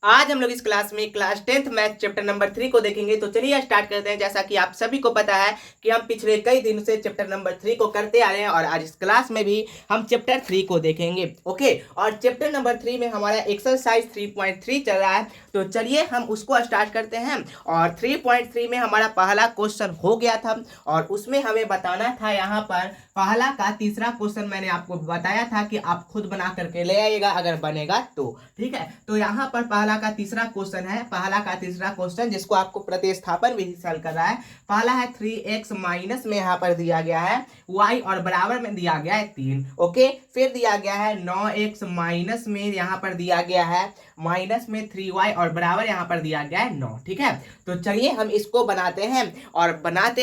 आज हम लोग इस क्लास में class 10th math chapter number 3 को देखेंगे। तो चलिए स्टार्ट करते हैं। जैसा कि आप सभी को पता है कि हम पिछले कई दिनों से चैप्टर नंबर 3 को करते आ रहे हैं और आज इस क्लास में भी हम चैप्टर 3 को देखेंगे। ओके, और चैप्टर नंबर 3 में हमारा एक्सरसाइज 3.3 चल रहा है। तो चलिए हम उसको स्टार्ट करते हैं। और 3.3 में हमारा पहला क्वेश्चन हो गया था और उसमें हमें बताना था, यहाँ पर पहला का तीसरा क्वेश्चन मैंने आपको बताया था कि आप खुद बना करके ले आइएगा अगर बनेगा तो। ठीक है, तो यहाँ पर पहला का तीसरा क्वेश्चन है। पहला का तीसरा क्वेश्चन जिसको आपको प्रतिस्थापन विधि से हल करना है। पहला है 3x माइनस में यहाँ पर दिया गया है y और बराबर में दिया गया है 3। ओके, फिर दिया गया है 9x माइनस में यहाँ पर दिया गया है माइनस में 3y और बराबर यहाँ पर दिया गया है 9। ठीक है, तो चलिए हम इसको बनाते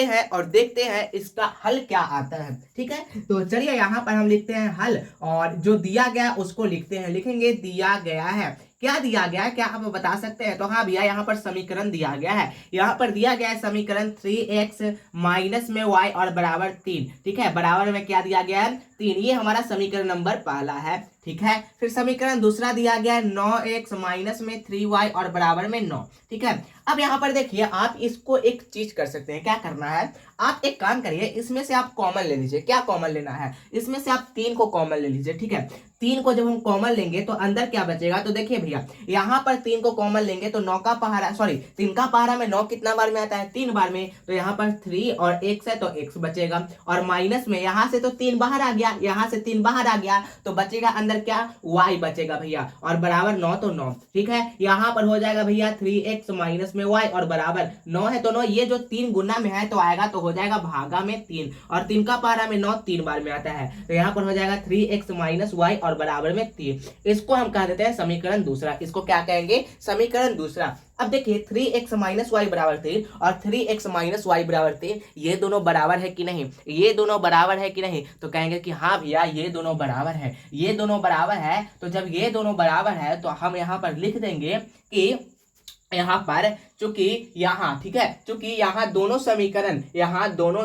हैं और देखते हैं इसका हल क्या आता है। ठीक है, तो चलिए यहाँ पर हम लिखते हैं हल और जो दिया गया उसको लिखते हैं। लिखेंगे दिया गया है, क्या दिया गया है, क्या आप बता सकते हैं? तो हाँ भैया, यहाँ पर समीकरण दिया गया है। यहाँ पर दिया गया है समीकरण 3x माइनस में y और बराबर 3। ठीक है, बराबर में क्या दिया गया है 3। ये हमारा समीकरण नंबर पहला है। ठीक है, फिर समीकरण दूसरा दिया गया है 9x माइनस में 3y और बराबर में 9। ठीक है, अब यहाँ पर देखिए आप इसको एक चीज कर सकते हैं। क्या करना है, आप एक काम करिए, इसमें से आप कॉमन ले लीजिए। क्या कॉमन लेना है? इसमें से आप 3 को कॉमन ले लीजिए। ठीक है, 3 को जब हम कॉमन लेंगे तो अंदर क्या बचेगा? तो देखिए भैया, यहाँ पर 3 को कॉमन लेंगे तो 9 का पहाड़ा 3 का पहाड़ा में 9 कितना बार में आता है? 3 बार में। तो यहाँ पर 3 और x है तो x बचेगा और माइनस में यहाँ से तो 3 बाहर आ गया, यहाँ से 3 बाहर आ गया तो बचेगा अंदर क्या? y बचेगा भैया और बराबर 9 तो 9। ठीक है, यहाँ पर हो जाएगा भैया 3x माइनस में y और बराबर 9 है तो 9, ये जो 3 गुना में है तो आएगा तो हो जाएगा भागा में 3 और 3 का पहाड़ा में 9 3 बार में आता है तो यहाँ पर हो जाएगा 3x माइनस y और बराबर में 3। इसको हम कह देते हैं समीकरण दूसरा। इसको क्या कहेंगे? समीकरण दूसरा। अब देखिए 3x माइनस वाई बराबर 3 और 3x माइनस वाई बराबर 3, ये दोनों बराबर है कि नहीं? ये दोनों बराबर है कि नहीं? तो कहेंगे कि हाँ भैया ये दोनों बराबर है। ये दोनों बराबर है तो जब ये दोनों बराबर है तो हम यहाँ पर लिख देंगे कि यहाँ पर चूंकि यहाँ, ठीक है, चूंकि यहाँ दोनों समीकरण दोनों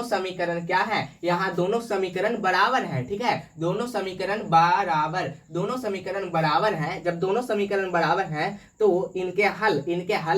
समीकरण क्या है? यहाँ दोनों समीकरण बराबर है। ठीक है, दोनों समीकरण बराबर है। जब दोनों समीकरण बराबर हैं तो इनके हल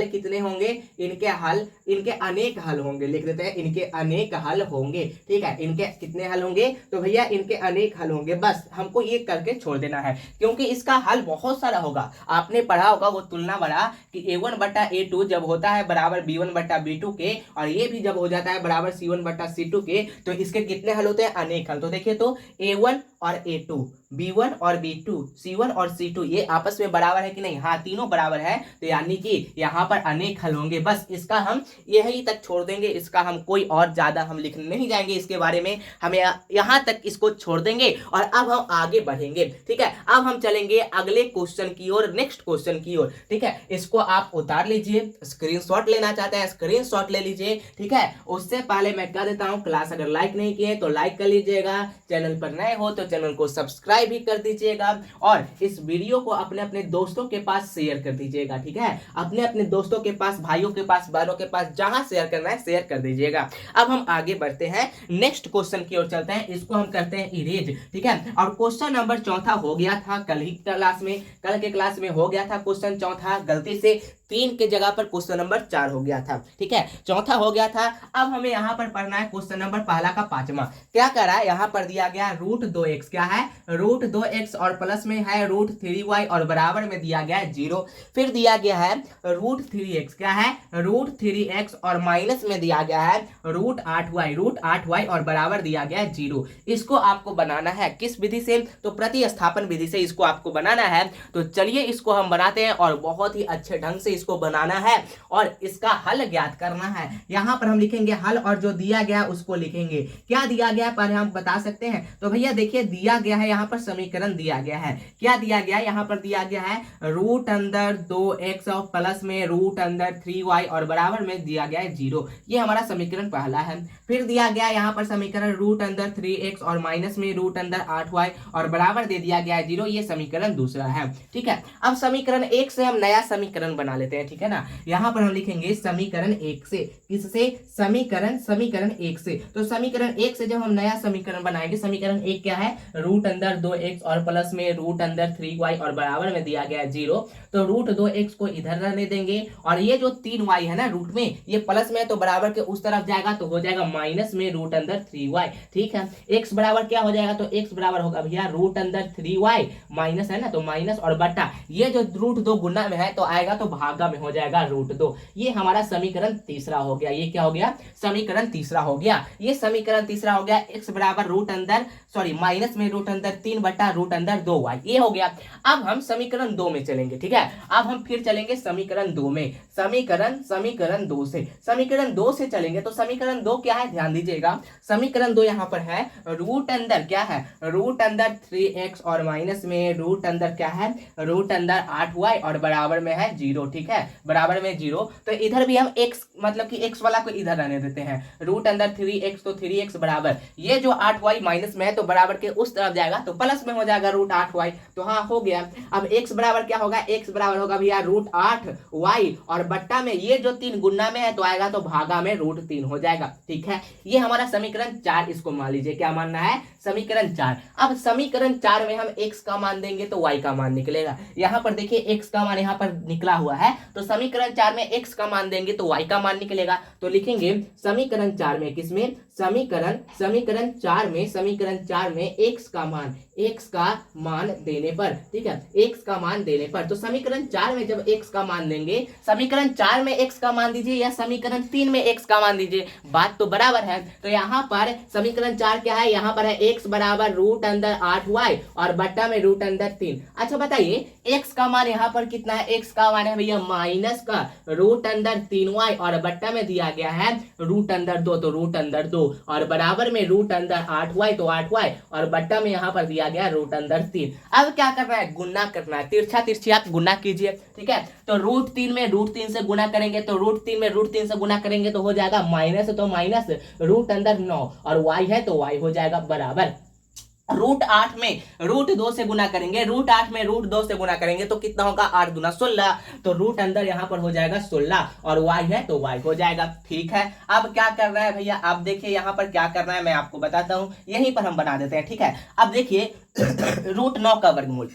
कितने होंगे? इनके अनेक हल होंगे। लिख देते हैं इनके अनेक हल होंगे। ठीक है, इनके कितने हल होंगे? तो भैया इनके अनेक हल होंगे। बस हमको ये करके छोड़ देना है क्योंकि इसका हल बहुत सारा होगा। आपने पढ़ा होगा वो तुलना बड़ा कि a1 बटा a2 जब होता है बराबर b1 बटा b2 के और ये भी जब हो जाता है बराबर c1 बटा c2 के तो इसके कितने हल होते हैं? अनेक हल। तो देखिए तो a1 और a2, b1 और b2, c1 और c2 ये आपस में बराबर है कि नहीं? हाँ, तीनों बराबर है तो यानी कि यहाँ पर अनेक हल होंगे। बस इसका हम यही तक छोड़ देंगे। इसका हम कोई और ज्यादा हम लिखने नहीं जाएंगे इसके बारे में, हमें यहाँ तक इसको छोड़ देंगे और अब हम आगे बढ़ेंगे। ठीक है, अब हम चलेंगे अगले क्वेश्चन की ओर, नेक्स्ट क्वेश्चन की ओर। ठीक है, इसको आप उतार लीजिए, स्क्रीनशॉट लेना चाहते हैं स्क्रीनशॉट ले लीजिए। ठीक है, उससे पहले मैं कह देता हूँ क्लास अगर लाइक नहीं किए तो लाइक कर लीजिएगा, चैनल पर नए हो तो चैनल को सब्सक्राइब भी कर दीजिएगा और इस वीडियो को अपने दोस्तों के पास शेयर कर दीजिएगा। ठीक है, अपने दोस्तों के पास, भाइयों के पास, बहनों के पास, जहां शेयर करना है शेयर कर दीजिएगा। अब हम आगे बढ़ते हैं, नेक्स्ट क्वेश्चन की ओर चलते हैं। इसको हम करते हैं इरेज। ठीक है, और क्वेश्चन नंबर 4 हो गया था कल के क्लास में हो गया था क्वेश्चन 4। गलती से 3 के जगह पर क्वेश्चन नंबर 4 हो गया था। ठीक है, 4 हो गया था। अब हमें यहाँ पर पढ़ना है क्वेश्चन नंबर पहला का 5वां। क्या कर रहा है? यहाँ पर दिया गया √2x, क्या है? √2x और प्लस में है √3y और बराबर में दिया गया है 0। फिर दिया गया है √3x, क्या है? √3x और माइनस में दिया गया है √8y और बराबर दिया गया है 0। इसको आपको बनाना है किस विधि से? तो प्रतिस्थापन विधि से इसको आपको बनाना है। तो चलिए इसको हम बनाते हैं और बहुत ही अच्छे ढंग से इसको बनाना है और इसका हल ज्ञात करना है। यहाँ पर हम लिखेंगे हल और जो दिया गया उसको लिखेंगे। क्या दिया गया पहले हम बता सकते हैं? तो भैया देखिए दिया गया है, यहाँ पर समीकरण दिया गया है। क्या दिया गया? यहाँ पर दिया गया है √2x और प्लस में √3y और बराबर में दिया गया है 0। ये हमारा समीकरण पहला है। फिर दिया गया यहाँ पर समीकरण √3x और माइनस में √8y और बराबर दे दिया गया है 0। ये समीकरण दूसरा है। ठीक है, अब समीकरण 1 से हम नया समीकरण बना लेते हैं, ठीक है ना। यहाँ पर हम लिखेंगे समीकरण 1 से, किससे, समीकरण 1 से। तो समीकरण 1 से जब हम नया समीकरण बनाएंगे, समीकरण 1 क्या है, रूट अंदर 2x और प्लस में रूट अंदर 3y और बराबर में दिया गया 0। तो रूट 2x को इधर रहने देंगे और ये जो 3y है ना रूट में, ये प्लस में तो बराबर के उस तरफ जाएगा तो हो जाएगा माइनस में रूट अंदर 3y, ठीक है। x बराबर क्या हो जाएगा, तो x बराबर होगा भैया रूट अंदर 3y माइनस है ना, तो माइनस और बटा ये जो रूट 2 गुना में है तो आएगा तो भागा में हो जाएगा रूट 2। ये हमारा समीकरण तीसरा हो गया। ये क्या हो गया, समीकरण तीसरा हो गया। ये समीकरण तीसरा हो गया, x बराबर रूट अंदर माइनस में रूट अंदर 3 बटा रूट अंदर 2y, ये हो गया। अब हम समीकरण 2 में चलेंगे, ठीक है। अब हम फिर चलेंगे समीकरण 2 में, समीकरण 2 से, समीकरण 2 से चलेंगे। तो समीकरण 2 क्या है, ध्यान दीजिएगा। समीकरण 2 यहाँ पर है रूट अंदर क्या है, रूट अंदर 3x और माइनस में रूट अंदर क्या है, रूट अंदर 8y और बराबर में है 0, ठीक है, बराबर में 0। तो इधर भी हम x मतलब कि x वाला को इधर रहने देते हैं, रूट अंदर 3x तो 3x बराबर ये जो 8y माइनस में है तो बराबर के उस तरफ जाएगा तो प्लस में हो जाएगा रूट 8y, तो हाँ हो गया। अब x बराबर क्या होगा, x बराबर होगा भैया रूट 8y और बट्टा में ये जो 3 गुना में है तो आएगा तो भागा में रूट 3 हो जाएगा, ठीक है। ये हमारा समीकरण 4, इसको मान लीजिए क्या मानना है, समीकरण 4। अब समीकरण 4 में हम x का मान देंगे तो y का मान निकलेगा। यहाँ पर देखिए x का मान यहाँ पर निकला हुआ है, तो समीकरण 4 में x का मान देंगे तो y का मान निकलेगा। तो लिखेंगे समीकरण 4 में, किसमें, समीकरण 4 में x का मान देने पर, ठीक है, x का मान देने पर। तो समीकरण 4 में जब x का मान देंगे, समीकरण 4 में x का मान दीजिए या समीकरण 3 में x का मान दीजिए, बात तो बराबर है। तो यहाँ पर समीकरण 4 क्या है, यहाँ पर है x बराबर रूट अंदर 8y और बट्टा में रूट अंदर 3। अच्छा बताइए x का मान यहाँ पर कितना है, x का मान है भैया माइनस का रूट अंदर 3y और बट्टा में दिया गया है रूट अंदर 2, तो रूट अंदर 2 और बराबर में रूट अंदर 8y तो 8y और बट्टा में यहाँ पर दिया गया रूट अंदर 3। अब क्या करना है, गुना करना है, तिरछा तिरछी आप गुना कीजिए, ठीक है। तो रूट 3 में रूट 3 से गुना करेंगे तो रूट 3 में रूट 3 से गुना करेंगे तो हो जाएगा माइनस, तो माइनस रूट अंदर 9 और y है तो y हो जाएगा बराबर रूट 8 में रूट 2 से गुना करेंगे, रूट 8 में रूट 2 से गुना करेंगे तो कितना होगा, 8 दूना 16, तो रूट अंदर यहाँ पर हो जाएगा 16 और y है तो y हो जाएगा, ठीक है। अब क्या करना है भैया, आप देखिए यहाँ पर क्या करना है मैं आपको बताता हूँ, यहीं पर हम बना देते हैं, ठीक है। अब देखिए रूट 9 का वर्गमूल,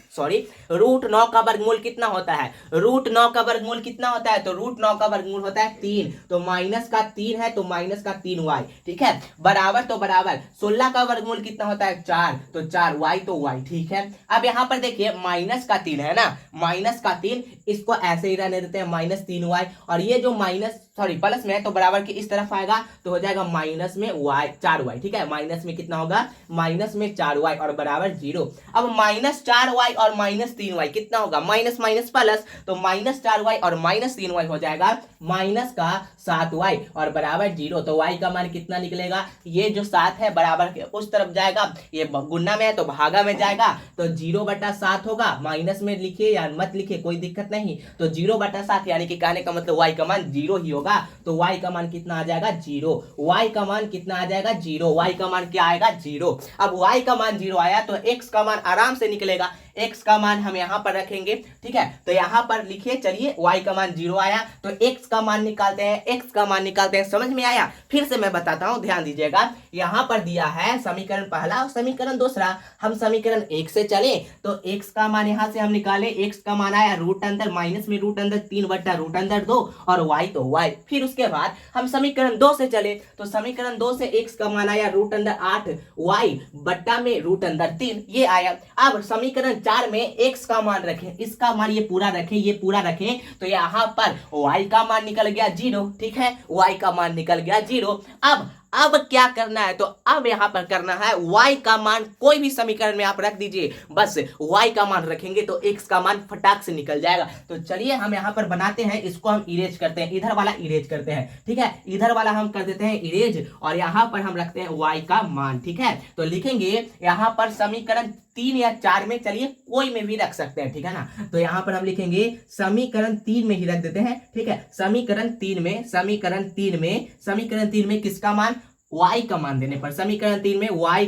रूट 9 का वर्गमूल कितना होता है, रूट 9 का वर्गमूल कितना होता है, तो रूट 9 का वर्गमूल होता है 3, तो माइनस का 3 है तो माइनस का 3y, ठीक है, बराबर तो बराबर 16 का वर्गमूल कितना होता है 4, तो 4y तो y, ठीक है। अब यहाँ पर देखिए माइनस का 3 है ना, माइनस का 3, इसको ऐसे ही रहने देते हैं माइनस 3y और ये जो माइनस प्लस में है तो बराबर के इस तरफ आएगा तो हो जाएगा माइनस में y 4y, ठीक है, माइनस में कितना होगा, माइनस में 4y और बराबर 0। अब माइनस 4y और माइनस 3y कितना होगा, माइनस माइनस प्लस, तो माइनस 4y और माइनस 3y हो जाएगा माइनस का 7y और बराबर 0। तो y का मान कितना निकलेगा, ये जो 7 है बराबर के उस तरफ जाएगा, ये गुना में है तो भागा में जाएगा, तो 0/7 होगा, माइनस में लिखिए या मत लिखिए कोई दिक्कत नहीं, तो 0/7 यानी कि कहने का मतलब y का मान 0 ही होगा। तो y का मान कितना आ जाएगा, 0, y का मान कितना आ जाएगा, 0, y का मान क्या आएगा, 0। अब y का मान 0 आया तो x का मान आराम से निकलेगा, x का मान हम यहाँ पर रखेंगे, ठीक है। तो यहाँ पर लिखिए, चलिए y का मान 0 आया तो x का मान निकालते हैं, x का मान निकालते हैं, समझ में आया। फिर से मैं बताता हूँ, ध्यान दीजिएगा, यहाँ पर दिया है समीकरण पहला और समीकरण दूसरा। हम समीकरण 1 से चले तो x का मान यहाँ से हम निकाले, x का मान आया रूट अंदर माइनस में रूट अंदर 3 बटा रूट अंदर 2 और y तो y। फिर उसके बाद हम समीकरण 2 से चले तो समीकरण 2 से x का मान आया रूट अंदर 8y बट्टा में रूट अंदर 3, ये आया। अब समीकरण 4 में x का मान रखें, इसका मान ये पूरा रखें, ये पूरा रखें, तो यहाँ पर y का मान निकल गया 0, ठीक है, y का मान निकल गया 0। अब क्या करना है, तो अब यहाँ पर करना है y का मान कोई भी समीकरण में आप रख दीजिए, बस y का मान रखेंगे तो x का मान फटाक से निकल जाएगा। तो चलिए हम यहाँ पर बनाते हैं, इसको हम इरेज करते हैं, इधर वाला इरेज करते हैं, ठीक है, इधर वाला हम कर देते हैं इरेज और यहाँ पर हम रखते हैं y का मान, ठीक है। तो लिखेंगे यहाँ पर समीकरण 3 या 4 में, चलिए कोई में भी रख सकते हैं, ठीक है ना। तो यहाँ पर हम लिखेंगे समीकरण 3 में ही रख देते हैं, ठीक है, समीकरण 3 में किसका मान, y का मान देने पर, समीकरण 3 में y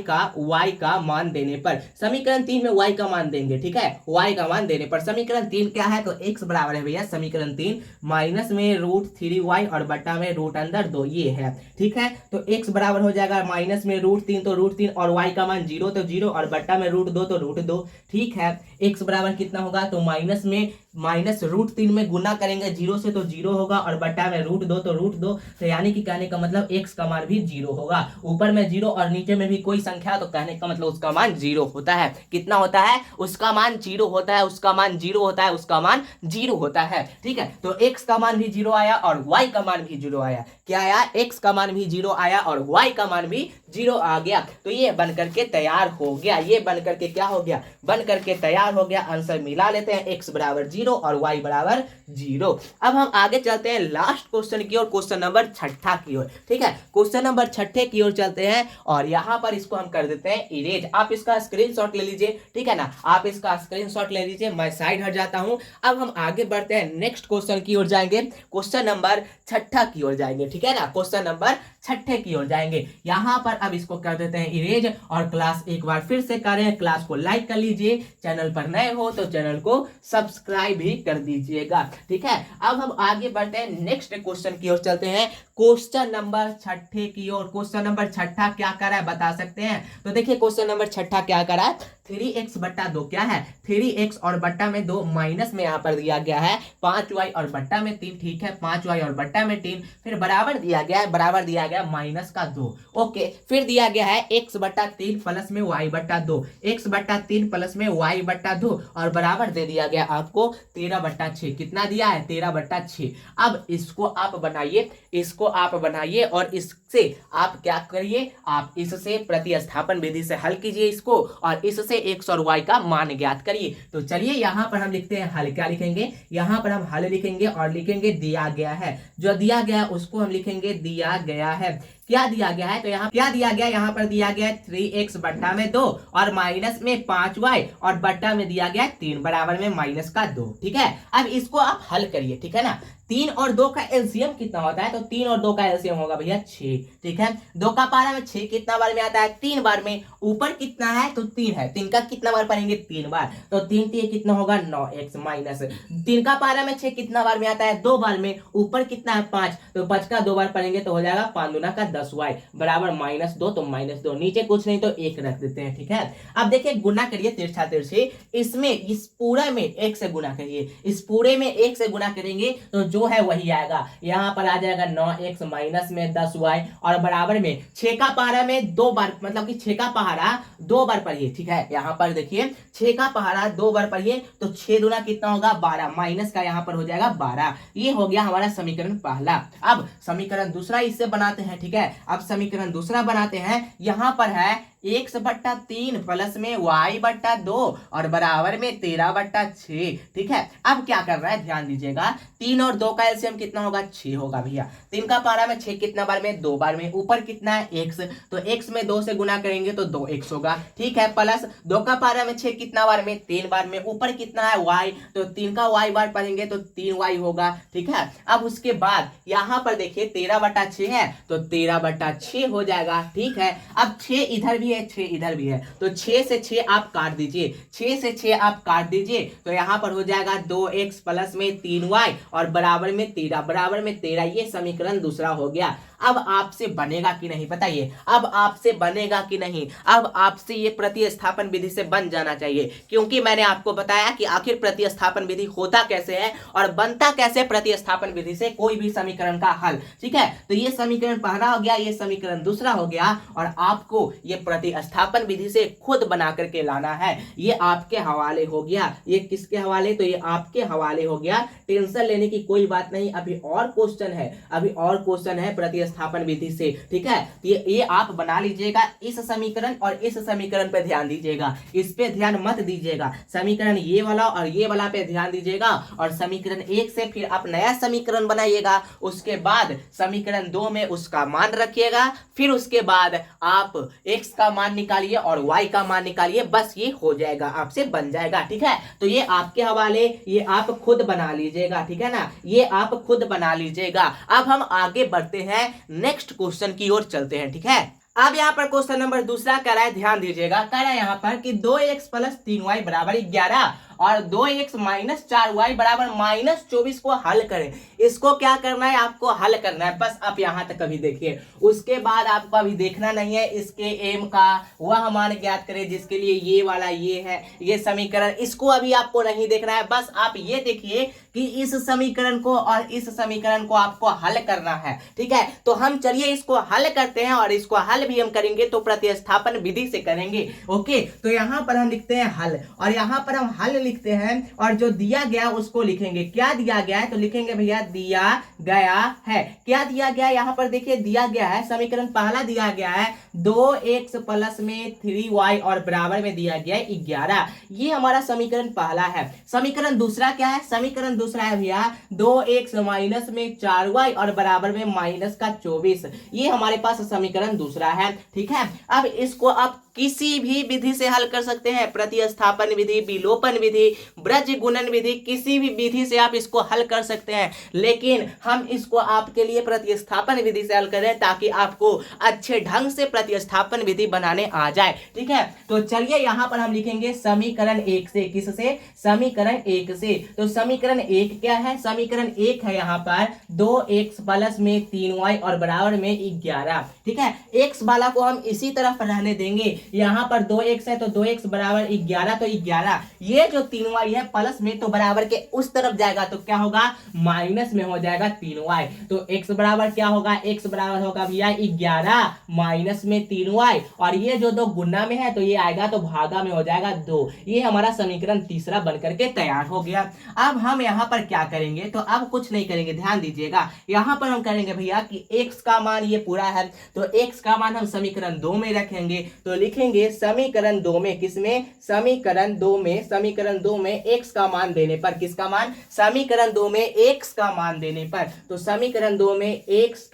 का मान देने पर, समीकरण 3 में y का मान देंगे, ठीक है, y का मान देने पर। समीकरण 3 क्या है, तो x बराबर है भैया समीकरण 3 माइनस में √3y और बटा में √2 ये है, ठीक है। तो x बराबर हो जाएगा माइनस में √3 तो √3 और y का मान 0 तो 0 और बटा में √2 तो √2, ठीक है। x बराबर कितना होगा, तो माइनस √3 में गुना करेंगे 0 से तो 0 होगा और बटा में √2 तो √2, तो यानी कि कहने का मतलब x का मान भी 0 होगा। ऊपर में 0 और नीचे में भी कोई संख्या, तो कहने का मतलब उसका मान 0 होता है। कितना होता है, उसका मान 0 होता है, उसका मान 0 होता है, उसका मान 0 होता है, ठीक है। तो x का मान भी 0 आया और y का मान भी 0 आया। क्या आया, x का मान भी 0 आया और y का मान भी 0 आ गया। तो ये बन करके तैयार हो गया, ये बन करके क्या हो गया, बन करके तैयार हो गया। आंसर मिला लेते हैं, x बराबर 0 और y बराबर 0। अब हम आगे चलते हैं लास्ट क्वेश्चन की ओर, क्वेश्चन नंबर 6 की ओर, ठीक है। क्वेश्चन नंबर 6 की ओर चलते हैं और यहाँ पर इसको हम कर देते हैं इरेज। आप इसका स्क्रीनशॉट ले लीजिए, ठीक है ना, आप इसका स्क्रीनशॉट ले लीजिए, मैं साइड हट जाता हूँ। अब हम आगे बढ़ते हैं, नेक्स्ट क्वेश्चन की ओर जाएंगे, क्वेश्चन नंबर 6 की ओर जाएंगे, ठीक है ना, क्वेश्चन नंबर 6 की ओर जाएंगे। यहाँ पर अब इसको कर देते हैं इरेज और क्लास एक बार फिर से करें, क्लास को लाइक कर लीजिए, चैनल पर नए हो तो चैनल को सब्सक्राइब भी कर दीजिएगा, ठीक है। अब हम आगे बढ़ते हैं, नेक्स्ट क्वेश्चन की ओर चलते हैं, क्वेश्चन नंबर 6 की ओर। क्वेश्चन नंबर 6 क्या करा है बता सकते हैं, तो देखिए क्वेश्चन नंबर 6 क्या करा है, 3x बट्टा 2 क्या है, 3x और बट्टा में 2 माइनस में यहाँ पर दिया गया है 5y और बट्टा में 3, ठीक है, 5y और बट्टा में 3, फिर बराबर दिया गया है, बराबर दिया गया माइनस का 2, ओके। फिर दिया गया है x बट्टा 3 प्लस में y बट्टा 2, x बट्टा 3 प्लस में y बट्टा 2 और बराबर दे दिया गया आपको 13 बट्टा 6। कितना दिया है, 13 बट्टा 6। अब इसको आप बनाइए, इसको आप बनाइए और इससे आप क्या करिए, आप इससे प्रतिस्थापन विधि से हल कीजिए इसको और इससे x और y का मान ज्ञात करिए। तो चलिए यहाँ पर हम लिखते हैं हल, क्या लिखेंगे, यहाँ पर हम हल लिखेंगे और लिखेंगे दिया गया है, जो दिया गया है उसको हम लिखेंगे दिया गया है। क्या दिया गया है, तो यहाँ क्या दिया गया, यहाँ पर दिया गया है 3x बट्टा में 2 और माइनस में 5y और बट्टा में दिया गया है 3 बराबर में माइनस का 2, ठीक है। अब इसको आप हल करिए, ठीक है ना। 3 और 2 का एलसीएम कितना होता है, तो 3 और 2 का एलसीएम होगा भैया 6, ठीक है। 2 का पारा में 6 कितना बार में आता है, 3 बार में। ऊपर कितना है, तो 3 है, 3 का कितना बार पढ़ेंगे, 3 बार, तो 3 3 कितना होगा 9x माइनस 3 का पारा में 6 कितना बार में आता है, 2 बार में। ऊपर कितना है 5, तो 5 का 2 बार पढ़ेंगे तो हो जाएगा 5 दूना का 10y बराबर -2, तो -2, नीचे कुछ नहीं तो 1 रख देते हैं, ठीक है। अब देखिए गुना करिए तिरछा तिरछी, इसमें इस पूरा में 1 से गुना करिए, इस पूरे में 1 से गुना करेंगे तो जो है वही आएगा। यहाँ पर आ जाएगा 9x माइनस में 10y और बराबर में 6 का पहाड़ा में 2 बार, मतलब कि 6 का पहाड़ा 2 बार पढ़िए, ठीक है। यहाँ पर देखिए 6 का पहाड़ा 2 बार पढ़िए तो 6 दूना कितना होगा 12, माइनस का यहाँ पर हो जाएगा 12। ये हो गया हमारा समीकरण पहला। अब समीकरण दूसरा इससे बनाते हैं, ठीक है। अब समीकरण दूसरा बनाते हैं, यहाँ पर है x बट्टा 3 प्लस में y बट्टा 2 और बराबर में 13 बट्टा 6, ठीक है। अब क्या कर रहा है ध्यान दीजिएगा, 3 और 2 का एलसीएम कितना होगा 6 होगा भैया। 3 का पारा में 6 कितना बार में, 2 बार में। ऊपर कितना है x, तो x में 2 से गुना करेंगे तो 2x होगा, ठीक है। प्लस 2 का पारा में 6 कितना बार में, 3 बार में। ऊपर कितना है y, तो 3 का y बार पढ़ेंगे तो 3y होगा, ठीक है। अब उसके बाद यहाँ पर देखिए 13 बट्टा 6 है तो 13 बट्टा 6 हो जाएगा, ठीक है। अब 6 इधर भी है, 6 इधर भी है, तो 6 से 6 आप काट दीजिए, 6 से 6 आप काट दीजिए तो यहाँ पर हो जाएगा 2x प्लस में 3y और बराबर में 13, बराबर में 13। ये समीकरण दूसरा हो गया। अब आपसे बनेगा कि नहीं बताइए, अब आपसे बनेगा कि नहीं, अब आपसे ये प्रतिस्थापन विधि से बन जाना चाहिए, क्योंकि मैंने आपको बताया कि आखिर प्रतिस्थापन विधि होता कैसे है और बनता कैसे प्रतिस्थापन विधि से कोई भी समीकरण का हल, ठीक है। तो ये समीकरण पहला हो गया, ये समीकरण दूसरा हो गया और आपको ये प्रतिस्थापन विधि से खुद बना करके लाना है। ये आपके हवाले हो गया, ये किसके हवाले, तो ये आपके हवाले हो गया। टेंशन लेने की कोई बात नहीं, अभी और क्वेश्चन है, अभी और क्वेश्चन है प्रतिस्थापन विधि से, ठीक है। ये आप बना लीजिएगा, इस समीकरण और इस समीकरण पे ध्यान दीजिएगा, इस पे ध्यान मत दीजिएगा। समीकरण ये वाला और ये वाला पे ध्यान दीजिएगा और समीकरण 1 से फिर आप नया समीकरण बनाइएगा। उसके बाद समीकरण 2 में उसका मान रखिएगा, फिर उसके बाद आप x का मान निकालिए और y का मान निकालिए, बस ये हो जाएगा, आपसे बन जाएगा, ठीक है। तो ये आपके हवाले, ये आप खुद बना लीजिएगा, ठीक है ना, ये आप खुद बना लीजिएगा। अब हम आगे बढ़ते हैं, नेक्स्ट क्वेश्चन की ओर चलते हैं। ठीक है, अब यहाँ पर क्वेश्चन नंबर दूसरा कह रहा है, ध्यान दीजिएगा, कह रहा है यहाँ पर कि 2x प्लस 3y बराबर 11 और 2x माइनस 4y बराबर माइनस 24 को हल करें। इसको क्या करना है, आपको हल करना है, बस आप यहाँ तक अभी देखिए, उसके बाद आपको अभी देखना नहीं है इसके एम का वह मान ज्ञात करें जिसके लिए ये वाला ये है ये समीकरण, इसको अभी आपको नहीं देखना है। बस आप ये देखिए कि इस समीकरण को और इस समीकरण को आपको हल करना है। ठीक है, तो हम चलिए इसको हल करते हैं और इसको हल भी हम करेंगे तो प्रतिस्थापन विधि से करेंगे। ओके, तो यहाँ पर हम लिखते हैं हल और यहाँ पर हम हल लिखते हैं और जो दिया गया उसको लिखेंगे। क्या दिया गया है तो लिखेंगे भैया दिया गया है। क्या दिया गया, यहाँ पर देखिए दिया गया है, समीकरण पहला दिया गया है 2x प्लस में 3y और बराबर में दिया गया है 11। ये हमारा समीकरण पहला है। समीकरण दूसरा क्या है, समीकरण दूसरा है भैया 2x माइनस में 4y और बराबर में माइनस का 24। ये हमारे पास समीकरण दूसरा है। ठीक है, अब इसको आप किसी भी विधि से हल कर सकते हैं, प्रतिस्थापन विधि, विलोपन विधि, ब्रज गुणन विधि, किसी भी विधि से आप इसको हल कर सकते हैं, लेकिन हम इसको आपके लिए प्रतिस्थापन विधि से हल करें ताकि आपको अच्छे ढंग से प्रतिस्थापन विधि बनाने आ जाए। ठीक है, तो चलिए यहाँ पर हम लिखेंगे समीकरण 1 से, किससे, समीकरण 1 से। तो समीकरण 1 क्या है, समीकरण 1 है यहाँ पर 2x प्लस में 3y और बराबर में 11। ठीक है, x वाला को हम इसी तरफ रहने देंगे, यहाँ पर 2x है तो 2x बराबर 11, तो 11, ये जो 3y है प्लस में तो बराबर के उस तरफ जाएगा तो क्या होगा, माइनस में हो जाएगा 3y। तो x बराबर क्या होगा, x बराबर होगा भैया 11 माइनस में 3y और ये जो दो गुना में है तो ये आएगा तो भागा में हो जाएगा 2। ये हमारा समीकरण तीसरा बनकर के तैयार हो गया। अब हम यहाँ पर क्या करेंगे, तो अब कुछ नहीं करेंगे, ध्यान दीजिएगा, यहाँ पर हम करेंगे भैया कि x का मान ये पूरा है तो x का मान हम समीकरण 2 में रखेंगे। तो लिखेंगे समीकरण 2 में, किसमें, समीकरण 2 में, समीकरण 2 में x का मान देने पर, किसका मान, समीकरण 2 में x का मान देने पर, तो समीकरण 2 में x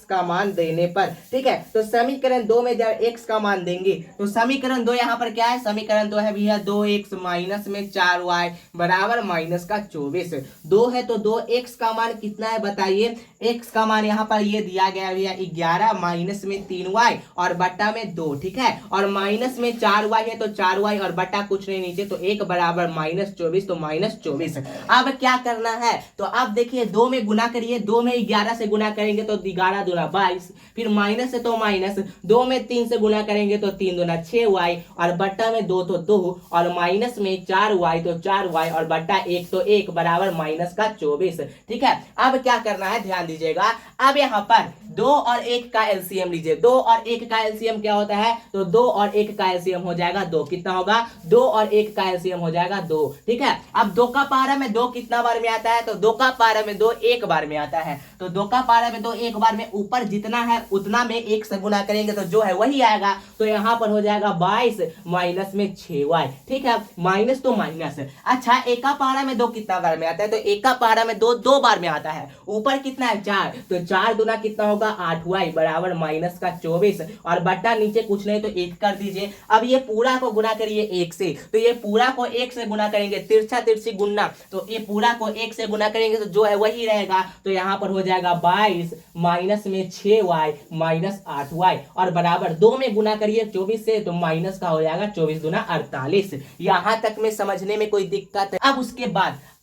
का मान देने पर। ठीक है, तो समीकरण 2 में जब x का मान देंगे तो समीकरण 2 यहाँ पर क्या है, समीकरण 2 है भैया 2x माइनस में 4y बराबर माइनस का 24। 2 है तो 2x का मान कितना है बताइए, x का मान यहाँ पर ये दिया गया है भैया 11 माइनस में 3y और बट्टा में 2। ठीक है, और माइनस में 4y है तो 4y और बट्टा कुछ नहीं नीचे तो 1 बराबर माइनस 24, तो माइनस 24। अब क्या करना है, तो अब देखिए 2 में गुना करिए, 2 में 11 से गुना करेंगे तो 11 दूना 22, फिर माइनस है तो माइनस, 2 में 3 से गुना करेंगे तो 3 दूना 6y और बट्टा में 2 तो 2 और माइनस में 4y तो 4y और बट्टा 1 तो 1 बराबर माइनस का 24। ठीक है, अब क्या करना है, ध्यान दीजिएगा, अब यहाँ पर 2 और 1 का एलसीएम लीजिए। 2 और 1 का एलसीएम क्या होता है, तो 2 और 1 का एलसीएम हो जाएगा 2, कितना होगा, 2 और 1 का एलसीएम हो जाएगा 2। ठीक है, अब 2 का पारा में 2 कितना बार में आता है, तो 2 का पारा में 2 एक बार में आता है, तो 2 का पारा में 2 एक बार में, ऊपर जितना है उतना में 1 से गुना करेंगे तो जो है वही आएगा, तो यहाँ पर हो जाएगा 22 माइनस में 6y। ठीक है, माइनस तो माइनस। अच्छा, 1 का पारा में 2 कितना बार में आता है, तो 1 का पारा में 2 बार में आता है, ऊपर कितना है 4, तो 4 दूना कितना होगा 8y बराबर माइनस का 24 और बट्टा नीचे कुछ नहीं तो 1 कर दीजिए। अब ये पूरा को गुना करिए 1 से, तो ये पूरा को 1 से गुना करेंगे, तिरछा तिरछी गुना, तो ये पूरा को 1 से गुना करेंगे तो जो है वही रहेगा, तो यहाँ पर हो जाएगा 22 माइनस में 6y माइनस 8y और बराबर 2 में गुना करिए 24 से तो माइनस का हो जाएगा 24 दूना 48। यहाँ तक में समझने में कोई दिक्कत है।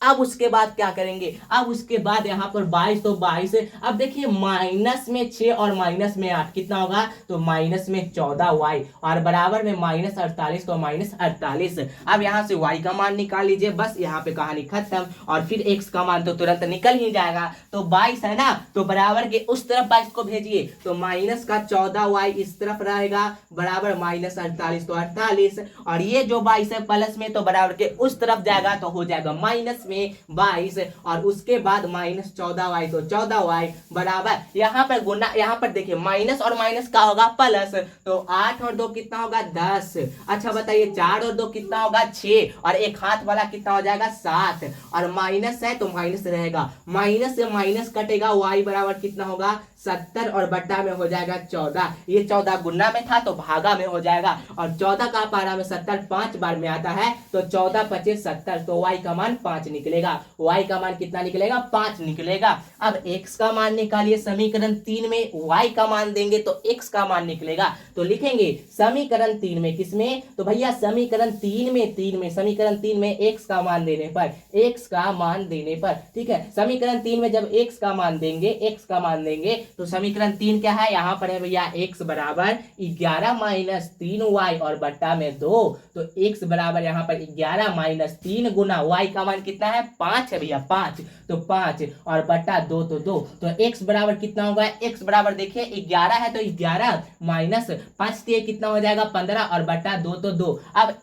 अब उसके बाद क्या करेंगे, अब उसके बाद यहाँ पर 22 तो 22, अब देखिए माइनस में 6 और माइनस में 8 कितना होगा, तो माइनस में 14y और बराबर में माइनस 48 तो माइनस 48। अब यहाँ से y का मान निकाल लीजिए, बस यहाँ पे कहानी खत्म और फिर x का मान तो तुरंत निकल ही जाएगा। तो 22 है ना, तो बराबर के उस तरफ 22 को भेजिए तो माइनस का 14y इस तरफ रहेगा बराबर माइनस 48 तो 48 और ये जो 22 है प्लस में तो बराबर के उस तरफ जाएगा तो हो जाएगा माइनस में 22 और उसके बाद माइनस 14y तो 14y बराबर यहाँ पर गुना, यहाँ पर देखिए माइनस और माइनस का होगा प्लस, तो 8 और 2 कितना होगा 10। अच्छा बताइए 4 और 2 कितना होगा 6 और एक हाथ वाला कितना हो जाएगा 7 और माइनस है तो माइनस रहेगा, माइनस से माइनस कटेगा, y बराबर कितना होगा 70 और बट्टा में हो जाएगा 14। ये 14 गुना में था तो भागा में हो जाएगा और 14 का पारा में 70 5 बार में आता है तो 14 25 70, तो y का मान 5 निकल निकलेगा, y का मान कितना निकलेगा 5 निकलेगा। अब x का मान निकालिए, समीकरण 3 में y का मान देंगे तो x का मान निकलेगा। तो लिखेंगे समीकरण 3 में, किसमें, तो भैया समीकरण 3 में समीकरण 3 में x का मान देने पर, x का मान देने पर, ठीक है, समीकरण 3 में जब x का मान देंगे तो समीकरण 3 क्या है, यहाँ पर है भैया x बराबर 11 माइनस 3y और बट्टा में 2, तो x बराबर यहाँ पर 11 माइनस 3 गुना y का मान कितना है 5 है भैया, 5, तो 5 और बट्टा 2 तो 2, तो x बराबर कितना होगा, x बराबर देखिए 11 है तो 11 माइनस 5 दिए कितना हो जाएगा 15 और बट्टा 2 तो 2। अब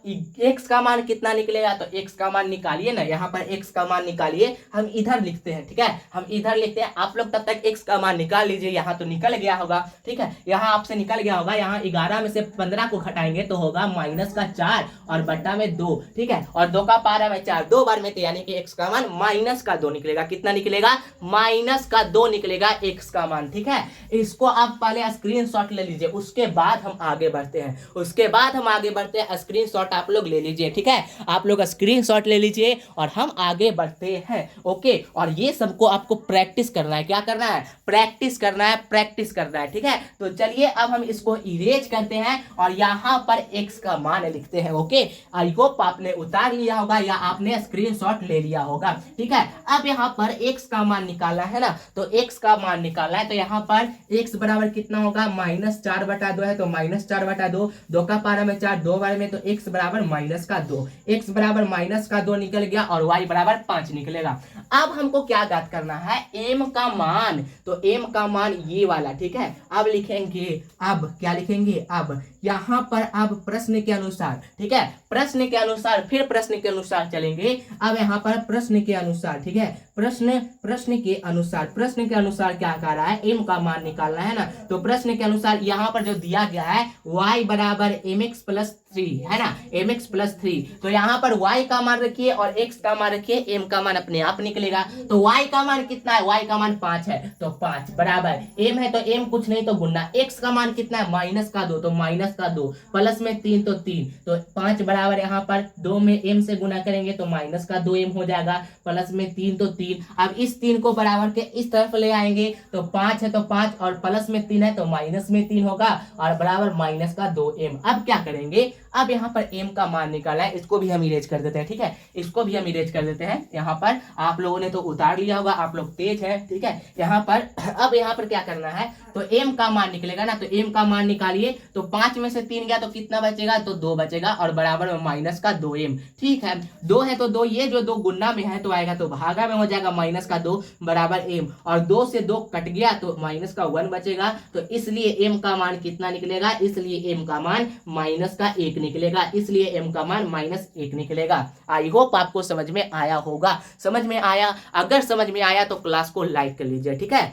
x का मान कितना निकलेगा, तो x का मान निकालिए ना, यहाँ पर x का मान निकालिए, हम इधर लिखते हैं, ठीक है, हम इधर लिखते हैं, आप लोग तब तक x का मान निकाल लीजिए। यहाँ तो निकल गया होगा, ठीक है, यहाँ आपसे निकल गया होगा, यहाँ 11 में से 15 को घटाएंगे तो होगा माइनस का 4 और बट्टा में 2, ठीक है, और 2 का पारा में 4 2 बार में, तो यानी कि x का मान माइनस का 2 निकलेगा। कितना निकलेगा, माइनस का 2 निकलेगा x का मान, ठीक है। इसको आप पहले स्क्रीनशॉट ले लीजिए, उसके बाद हम आगे बढ़ते हैं, स्क्रीनशॉट आप लोग ले लीजिए, ठीक है, आप लोग स्क्रीनशॉट ले लीजिए और हम आगे बढ़ते हैं। ओके, और ये सबको आपको प्रैक्टिस करना है, क्या करना है, प्रैक्टिस करना है, ठीक है। तो चलिए अब हम इसको इरेज करते हैं और यहाँ पर x का मान लिखते हैं। ओके, आई होप आपने उतार लिया होगा या आपने स्क्रीनशॉट ले लिया होगा, ठीक है। अब यहाँ पर x का मान निकालना है ना, तो x का मान निकालना है, तो यहाँ पर x बराबर कितना होगा, माइनस 4/2 है, तो माइनस 4/2, 2 का पारा में 4 2 बार में, तो x बराबर माइनस का 2, x बराबर माइनस का 2 निकल गया और y बराबर 5 निकलेगा। अब हमको क्या ज्ञात करना है, m का मान, तो m का मान ये वाला, ठीक है। अब लिखेंगे, अब क्या लिखेंगे, अब यहाँ पर अब प्रश्न के अनुसार, ठीक है, प्रश्न के अनुसार, फिर प्रश्न के अनुसार चलेंगे। अब यहाँ पर प्रश्न के अनुसार, ठीक है, प्रश्न के अनुसार क्या कह रहा है, m का मान निकालना है ना, तो प्रश्न के अनुसार यहाँ पर जो दिया गया है y बराबर mx प्लस 3 है ना, mx प्लस 3, तो यहाँ पर y का मान रखिए और x का मान रखिए, m का मान अपने आप निकलेगा। तो y का मान कितना है, y का मान 5 है, तो 5 बराबर m है तो m कुछ नहीं तो गुना, x का मान कितना है माइनस का 2, तो माइनस का 2, प्लस में 3 तो 3, तो 5 बराबर यहाँ पर 2 में m से गुना करेंगे तो माइनस का 2m हो जाएगा, प्लस में 3 तो 3। अब इस 3 को बराबर के इस तरफ ले आएंगे तो 5 है तो 5 और प्लस में 3 है तो माइनस में 3 होगा और बराबर माइनस का 2m। अब क्या करेंगे, अब यहाँ पर m का मान निकाला है, इसको भी हम इरेज कर देते हैं, ठीक है, इसको भी हम इरेज कर देते हैं। यहाँ पर आप लोगों ने तो उतार लिया होगा, आप लोग तेज हैं, ठीक है। यहाँ पर अब यहाँ पर क्या करना है, तो m का मान निकलेगा ना, तो m का मान निकालिए, तो 5 में से 3 गया तो कितना बचेगा, तो 2 बचेगा और बराबर में माइनस का 2m, ठीक है। 2 है तो 2, ये जो 2 गुना में है तो आएगा तो भागा में हो जाएगा, माइनस का 2 बराबर m, और 2 से 2 कट गया तो माइनस का 1 बचेगा, तो इसलिए m का मान कितना निकलेगा, इसलिए m का मान माइनस का 1 निकलेगा, इसलिए m का मान -1 निकलेगा। आई होप आपको समझ में आया होगा, समझ में आया, अगर समझ में आया तो क्लास को लाइक कर लीजिए, ठीक है।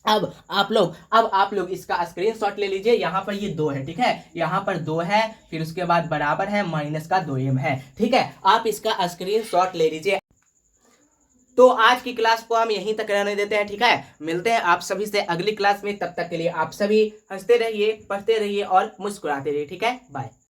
अब आप लोग इसका स्क्रीनशॉट ले लीजिए, यहाँ पर ये 2 है, ठीक है, यहाँ पर 2 है, फिर उसके बाद बराबर है माइनस का 2m है, ठीक है, आप इसका स्क्रीनशॉट ले लीजिए। तो आज की क्लास को हम यहीं तक रहने देते हैं, ठीक है, मिलते हैं आप सभी से अगली क्लास में, तब तक के लिए आप सभी हंसते रहिए, पढ़ते रहिए और मुस्कुराते रहिए, ठीक है, बाय।